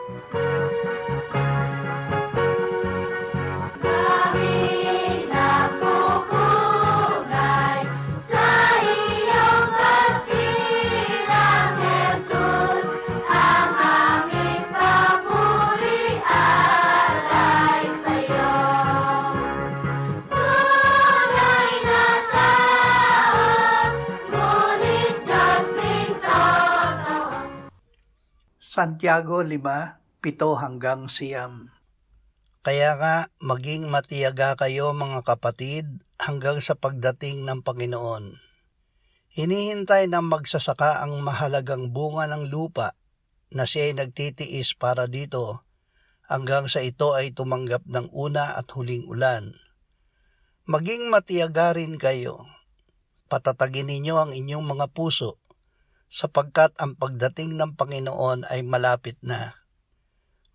Kami nagpupugay sa iyong pagsilang, Jesus, ang aming papuri alay sa'yo. Tunay na tao, ngunit Diyos ding totoo. Santiago 5:7-9. Kaya nga, maging matiyaga kayo mga kapatid hanggang sa pagdating ng Panginoon. Hinihintay ng magsasaka ang mahalagang bunga ng lupa na siya ay nagtitiis para dito hanggang sa ito ay tumanggap ng una at huling ulan. Maging matiyaga rin kayo. Patatagin ninyo ang inyong mga puso sapagkat ang pagdating ng Panginoon ay malapit na.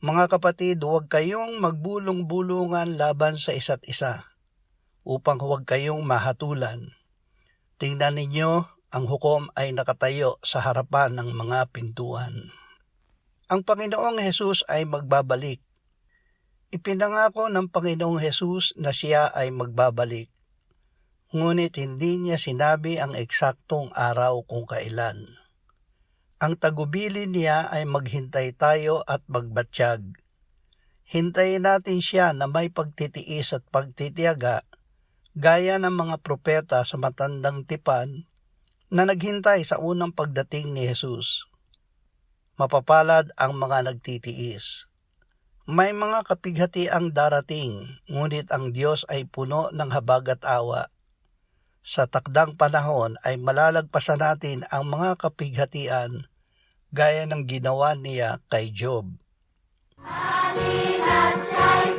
Mga kapatid, huwag kayong magbulong-bulungan laban sa isa't isa upang huwag kayong mahatulan. Tingnan ninyo, ang hukom ay nakatayo sa harapan ng mga pintuan. Ang Panginoong Hesus ay magbabalik. Ipinangako ng Panginoong Hesus na siya ay magbabalik. Ngunit hindi niya sinabi ang eksaktong araw kung kailan. Ang tagubilin niya ay maghintay tayo at magbatsyag. Hintayin natin siya na may pagtitiis at pagtitiyaga, gaya ng mga propeta sa matandang tipan na naghintay sa unang pagdating ni Jesus. Mapapalad ang mga nagtitiis. May mga kapighatiang darating, ngunit ang Diyos ay puno ng habag at awa. Sa takdang panahon ay malalagpasan natin ang mga kapighatian gaya ng ginawa niya kay Job. Halina't siya'y